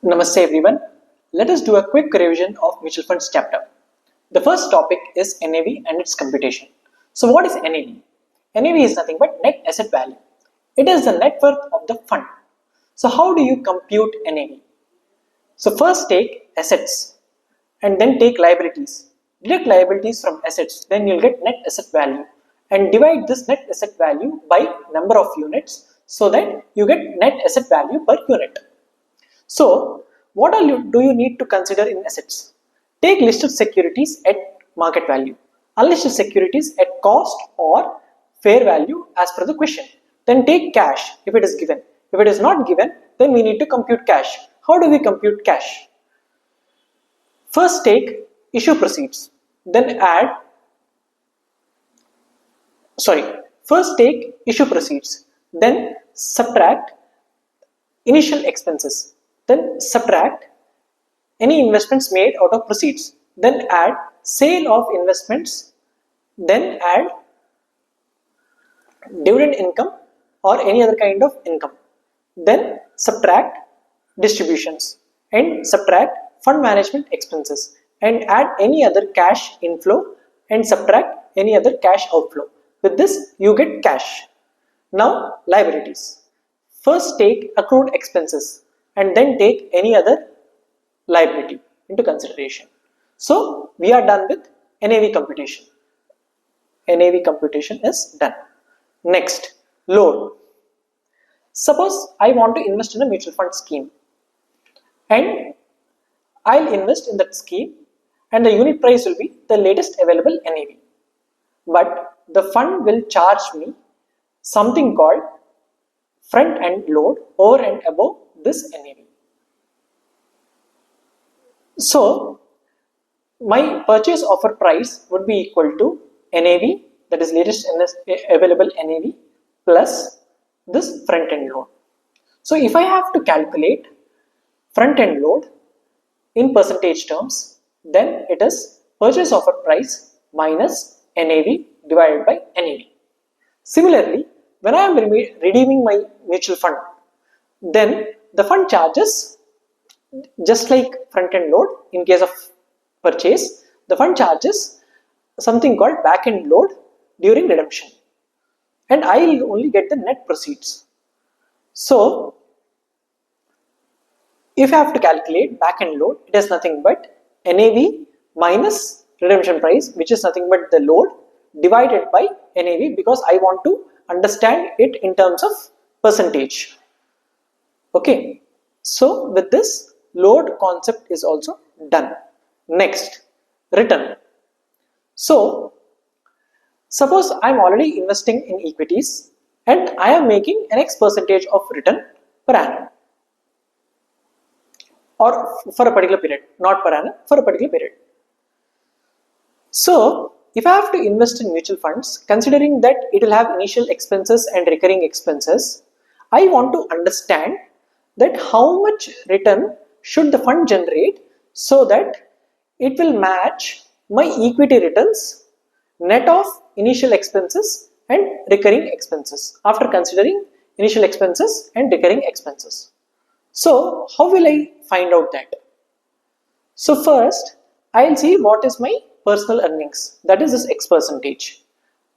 Namaste everyone. Let us do a quick revision of mutual funds chapter. The first topic is NAV and its computation. So what is NAV? NAV is nothing but net asset value. It is the net worth of the fund. So how do you compute NAV? So first take assets and then take liabilities. Deduct liabilities from assets, then you'll get net asset value and divide this net asset value by number of units so that you get net asset value per unit. So, what all do you need to consider in assets? Take listed securities at market value, unlisted securities at cost or fair value as per the question. Then take cash if it is given. If it is not given, then we need to compute cash. How do we compute cash? First take issue proceeds, then add, first take issue proceeds, then subtract initial expenses, then subtract any investments made out of proceeds, then add sale of investments, then add dividend income or any other kind of income, then subtract distributions and subtract fund management expenses and add any other cash inflow and subtract any other cash outflow. With this you get cash. Now liabilities. First take accrued expenses and then take any other liability into consideration. So we are done with NAV computation. NAV computation is done. Next, load. Suppose I want to invest in a mutual fund scheme and I'll invest in that scheme and the unit price will be the latest available NAV. But the fund will charge me something called front end load over and above this NAV. So my purchase offer price would be equal to NAV, that is latest available NAV, plus this front end load. So if I have to calculate front end load in percentage terms, then it is purchase offer price minus NAV divided by NAV. Similarly, when I am redeeming my mutual fund, then the fund charges, just like front end load in case of purchase, the fund charges something called back end load during redemption and I will only get the net proceeds. So if I have to calculate back end load, it is nothing but NAV minus redemption price, which is nothing but the load divided by NAV, because I want to understand it in terms of percentage. Okay, so with this, load concept is also done. Next, return. So suppose I am already investing in equities and I am making an X percentage of return per annum or for a particular period, not per annum, for a particular period. So if I have to invest in mutual funds, considering that it will have initial expenses and recurring expenses, I want to understand that how much return should the fund generate so that it will match my equity returns net of initial expenses and recurring expenses after considering initial expenses and recurring expenses. So how will I find out that? So first I will see what is my personal earnings, that is this X percentage.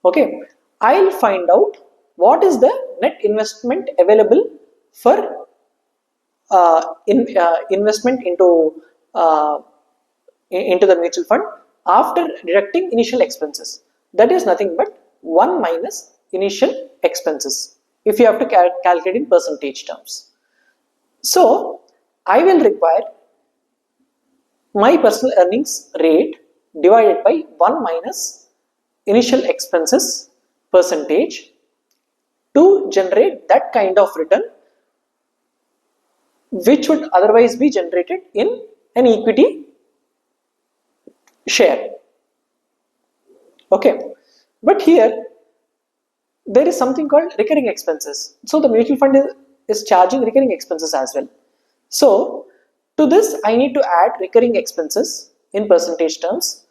Okay, I will find out what is the net investment available for investment into the mutual fund after deducting initial expenses. That is nothing but 1 minus initial expenses if you have to calculate in percentage terms. So I will require my personal earnings rate divided by 1 minus initial expenses percentage to generate that kind of return which would otherwise be generated in an equity share. Okay, but here there is something called recurring expenses. So the mutual fund is charging recurring expenses as well. So to this I need to add recurring expenses in percentage terms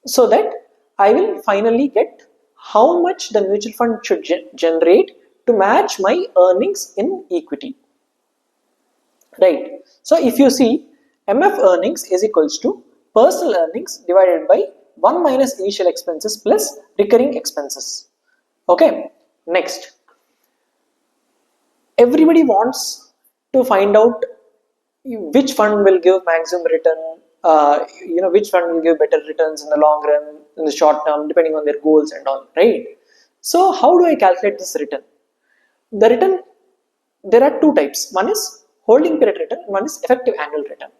so that I will finally get how much the mutual fund should generate to match my earnings in equity. right? So if you see, MF earnings is equals to personal earnings divided by 1 minus initial expenses plus recurring expenses. Okay, next, everybody wants to find out which fund will give maximum return, which fund will give better returns in the long run, in the short term, depending on their goals and all, right? So how do I calculate this return? The return, there are two types. One is holding period return, one is effective annual return.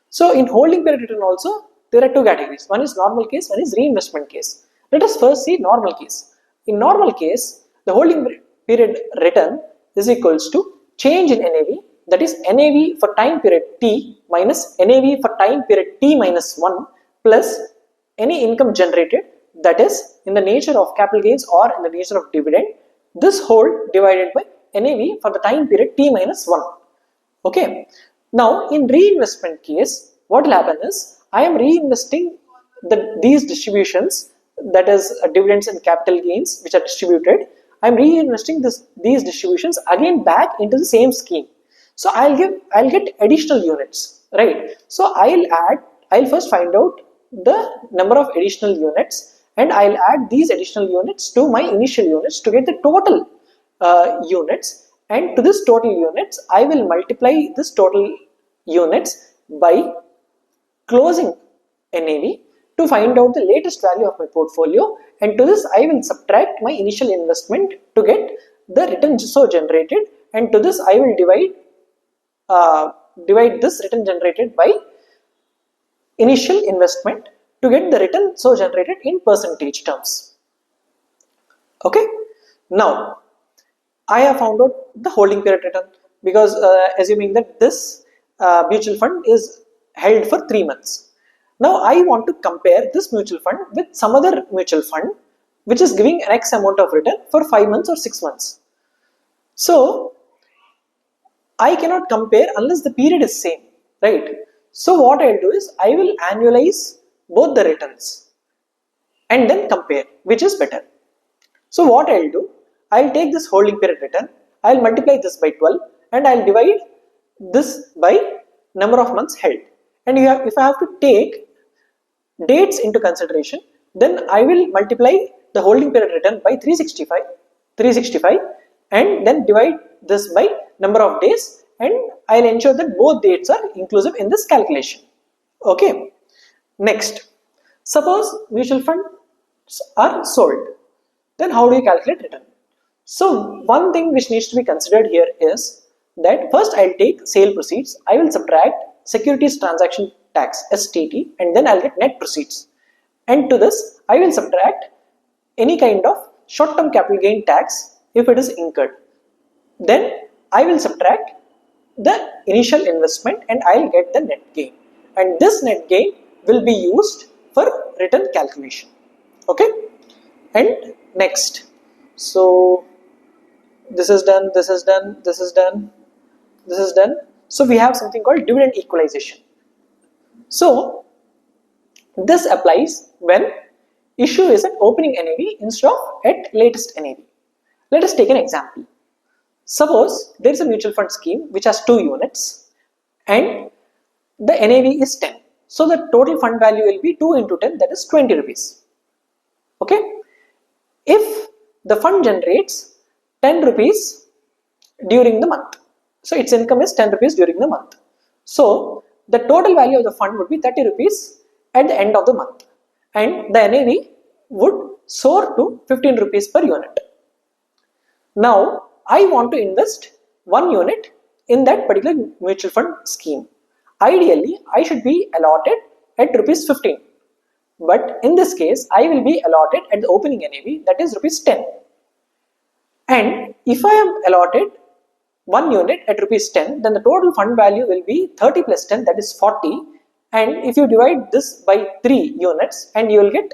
So in holding period return also, there are two categories. One is normal case, one is reinvestment case. Let us first see normal case. In normal case, the holding period return is equals to change in NAV, that is NAV for time period T minus NAV for time period T minus 1 plus any income generated, that is in the nature of capital gains or in the nature of dividend, this whole divided by NAV for the time period T minus 1. Okay. Now in reinvestment case, what will happen is I am reinvesting these distributions, that is dividends and capital gains which are distributed. I am reinvesting these distributions again back into the same scheme. So I'll get additional units, right? So I'll first find out the number of additional units, and I'll add these additional units to my initial units to get the total units. And to this total units, I will multiply this total units by closing NAV to find out the latest value of my portfolio, and to this I will subtract my initial investment to get the return so generated, and to this I will divide this return generated by initial investment to get the return so generated in percentage terms. Okay, now I have found out the holding period return, because assuming that this mutual fund is held for 3 months. Now I want to compare this mutual fund with some other mutual fund which is giving an X amount of return for 5 months or 6 months. So I cannot compare unless the period is same, right? So what I'll do is I will annualize both the returns and then compare which is better. So what I'll do, I'll take this holding period return, I'll multiply this by 12 and I'll divide this by number of months held. And if I have to take dates into consideration, then I will multiply the holding period return by 365 and then divide this by number of days, and I'll ensure that both dates are inclusive in this calculation. Okay. Next, suppose mutual funds are sold, then how do you calculate return? So one thing which needs to be considered here is that first I'll take sale proceeds, I will subtract securities transaction tax STT, and then I'll get net proceeds, and to this I will subtract any kind of short term capital gain tax if it is incurred. Then I will subtract the initial investment and I'll get the net gain, and this net gain will be used for return calculation. Okay, and next, so this is done, this is done, this is done, this is done. So we have something called dividend equalization. So this applies when issue is at opening NAV instead of at latest NAV. Let us take an example. Suppose there is a mutual fund scheme which has 2 units and the NAV is 10. So the total fund value will be 2 into 10, that is 20 rupees. Okay. If the fund generates 10 rupees during the month, so its income is 10 rupees during the month, so the total value of the fund would be 30 rupees at the end of the month, and the NAV would soar to 15 rupees per unit. Now I want to invest 1 unit in that particular mutual fund scheme. Ideally I should be allotted at rupees 15, but in this case I will be allotted at the opening NAV, that is rupees 10. And if I am allotted 1 unit at rupees 10, then the total fund value will be 30 plus 10, that is 40. And if you divide this by 3 units, and you will get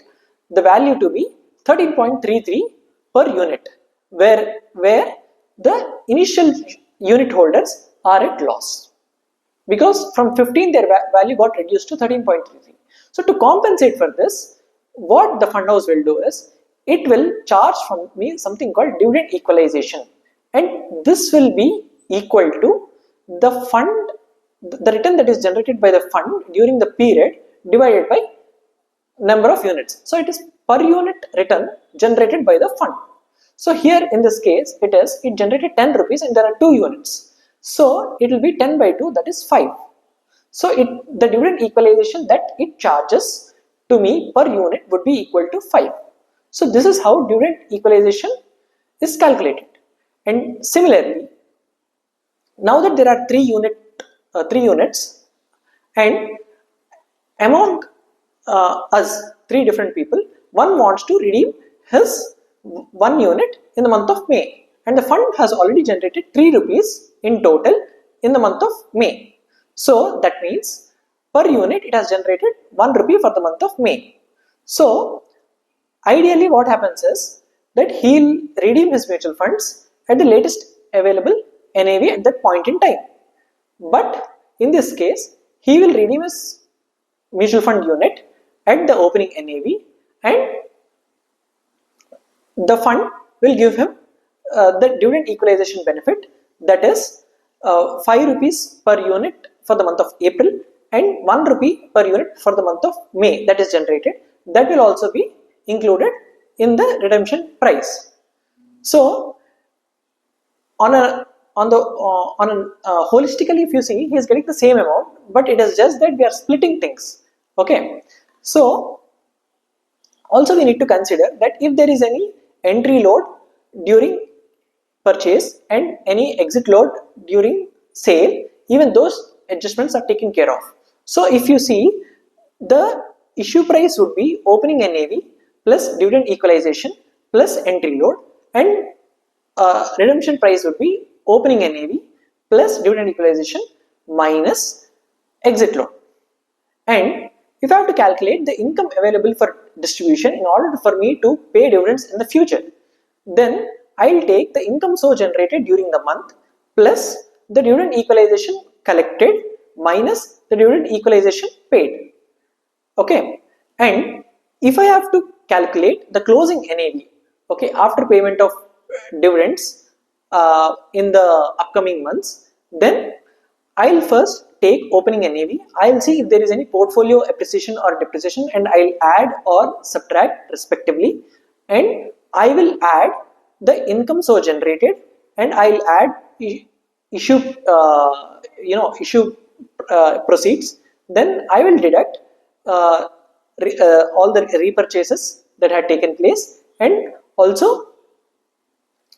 the value to be 13.33 per unit, where the initial unit holders are at loss, because from 15 their value got reduced to 13.33. So to compensate for this, what the fund house will do is it will charge from me something called dividend equalization, and this will be equal to the fund the return that is generated by the fund during the period divided by number of units. So it is per unit return generated by the fund. So here in this case it generated 10 rupees and there are 2 units. So it will be 10 by 2, that is 5. So the dividend equalization that it charges to me per unit would be equal to 5. So this is how dividend equalization is calculated. And similarly, now that there are 3 units, and among us 3 different people, one wants to redeem his 1 unit in the month of May, and the fund has already generated 3 rupees in total in the month of May. So that means per unit it has generated 1 rupee for the month of May. So ideally what happens is that he'll redeem his mutual funds at the latest available NAV at that point in time. But in this case, he will redeem his mutual fund unit at the opening NAV, and the fund will give him the dividend equalization benefit, that is 5 rupees per unit for the month of April and 1 rupee per unit for the month of May that is generated. That will also be included in the redemption price. So holistically, if you see, he is getting the same amount, but it is just that we are splitting things. Okay, so also we need to consider that if there is any entry load during purchase and any exit load during sale, even those adjustments are taken care of. So if you see, the issue price would be opening NAV plus dividend equalization plus entry load, and redemption price would be opening NAV plus dividend equalization minus exit load. And if I have to calculate the income available for distribution in order for me to pay dividends in the future, then I will take the income so generated during the month plus the dividend equalization collected minus the dividend equalization paid. Okay, and if I have to calculate the closing NAV, okay, after payment of dividends in the upcoming months, then I'll first take opening NAV. I'll see if there is any portfolio appreciation or depreciation, and I'll add or subtract respectively, and I will add the income so generated, and I'll add issue proceeds. Then I will deduct all the repurchases that had taken place, and also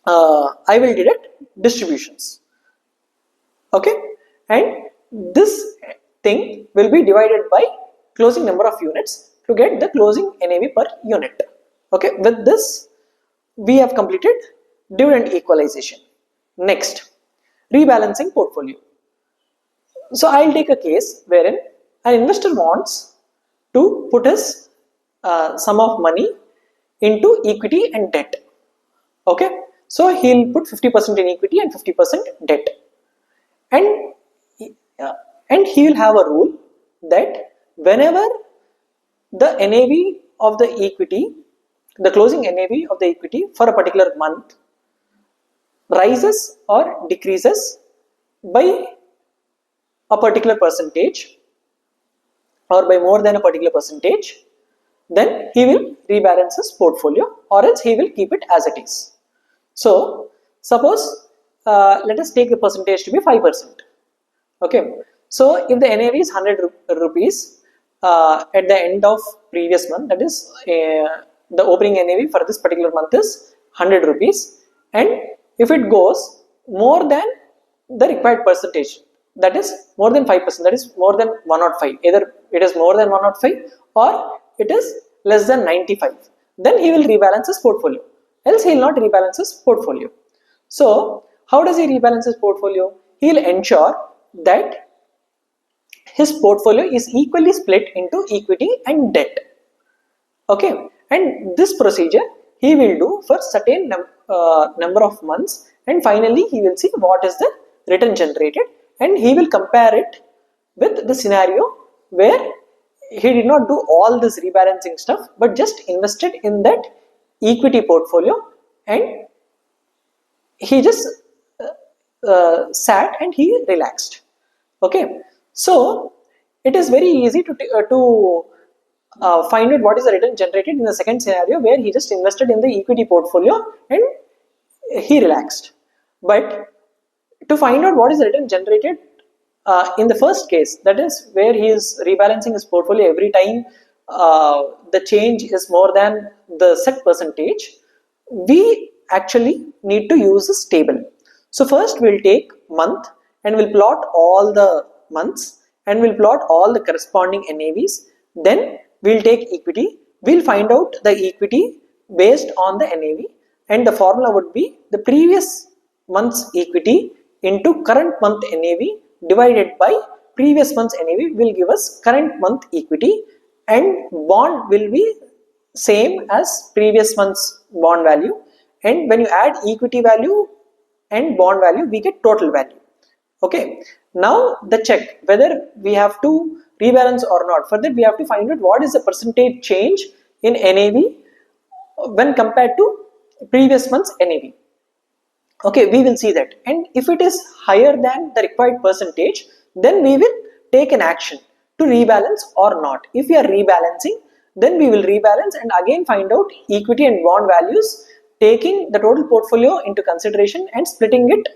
I will deduct distributions. Okay, and this thing will be divided by closing number of units to get the closing NAV per unit. Okay, with this we have completed dividend equalization. Next, rebalancing portfolio. So I'll take a case wherein an investor wants to put his sum of money into equity and debt. Okay, so he'll put 50% in equity and 50% debt, and he will have a rule that whenever the NAV of the equity, the closing NAV of the equity for a particular month rises or decreases by a particular percentage or by more than a particular percentage, then he will rebalance his portfolio, or else he will keep it as it is. So suppose let us take the percentage to be 5%. Okay, so if the NAV is 100 rupees at the end of previous month, that is the opening NAV for this particular month is 100 rupees, and if it goes more than the required percentage, that is more than 5%, that is more than 105, either it is more than 105 or it is less than 95, then he will rebalance his portfolio, else he will not rebalance his portfolio. So how does he rebalance his portfolio? He will ensure that his portfolio is equally split into equity and debt. Okay, and this procedure he will do for certain number of months, and finally he will see what is the return generated, and he will compare it with the scenario where he did not do all this rebalancing stuff but just invested in that equity portfolio, and he just sat and he relaxed. Okay, So it is very easy to find out what is the return generated in the second scenario, where he just invested in the equity portfolio and he relaxed. But to find out what is the return generated in the first case, that is where he is rebalancing his portfolio every time the change is more than the set percentage, we actually need to use this table. So first we'll take month and we'll plot all the months and we'll plot all the corresponding NAVs. Then we'll take equity. We'll find out the equity based on the NAV, and the formula would be the previous month's equity into current month NAV divided by previous month's NAV will give us current month equity, and bond will be same as previous month's bond value, and when you add equity value and bond value we get total value. Okay, now the check whether we have to rebalance or not. For that we have to find out what is the percentage change in NAV when compared to previous month's NAV. Okay, we will see that, and if it is higher than the required percentage, then we will take an action to rebalance or not. If we are rebalancing, then we will rebalance and again find out equity and bond values, taking the total portfolio into consideration and splitting it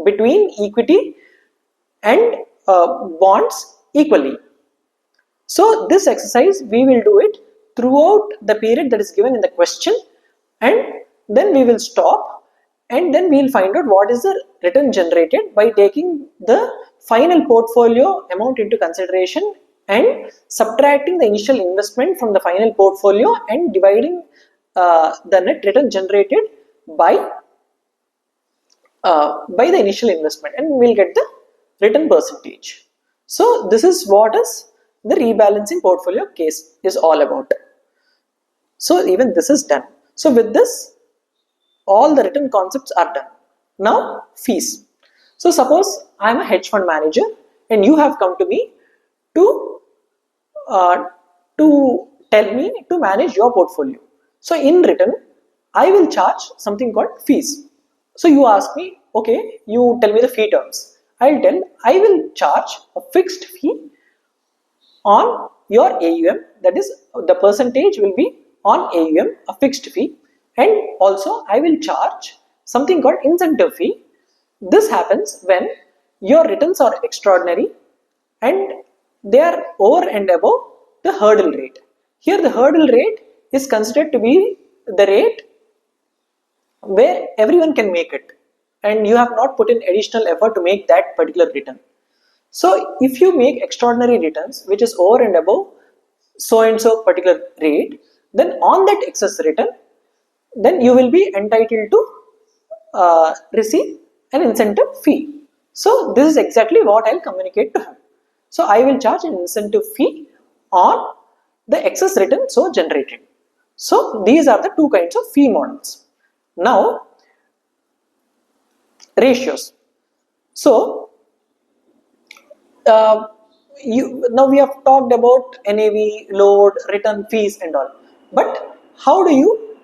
between equity and bonds equally. So this exercise we will do it throughout the period that is given in the question, and then we will stop and then we will find out what is the return generated by taking the final portfolio amount into consideration and subtracting the initial investment from the final portfolio and dividing the net return generated by the initial investment, and we will get the return percentage. So this is what is the rebalancing portfolio case is all about. So even this is done. So with this, all the written concepts are done. Now fees. So suppose I am a hedge fund manager and you have come to me to tell me to manage your portfolio. So in return, I will charge something called fees. So you ask me, okay, you tell me the fee terms. I will charge a fixed fee on your AUM, that is the percentage will be on AUM, a fixed fee, and also I will charge something called incentive fee. This happens when your returns are extraordinary and they are over and above the hurdle rate. Here the hurdle rate is considered to be the rate where everyone can make it, and you have not put in additional effort to make that particular return. So if you make extraordinary returns which is over and above so and so particular rate, then on that excess return, then you will be entitled to receive an incentive fee. So this is exactly what I will communicate to him. So I will charge an incentive fee on the excess return so generated. So these are the two kinds of fee models. Now ratios. So now we have talked about NAV, load, return, fees and all. But how do you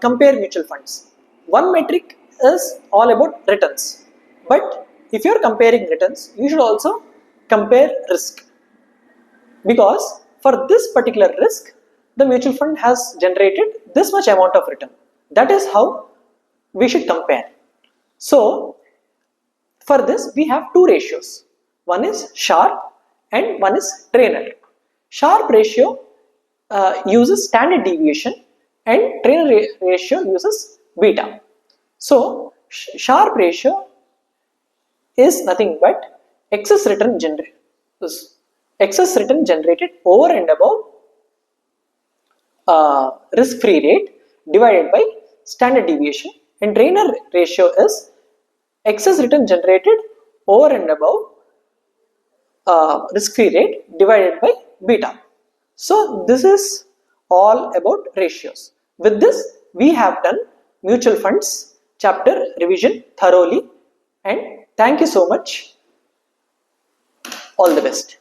compare mutual funds? One metric is all about returns. But if you are comparing returns, you should also compare risk. Because for this particular risk, the mutual fund has generated this much amount of return. That is how we should compare. So for this, we have two ratios. One is Sharpe and one is Trainer. Sharpe ratio uses standard deviation and Trainer ratio uses beta. So Sharpe ratio is nothing but excess return generated over and above risk-free rate divided by standard deviation, and Trainer ratio is excess return generated over and above risk-free rate divided by beta. So this is all about ratios. With this, we have done mutual funds chapter revision thoroughly, and thank you so much. All the best.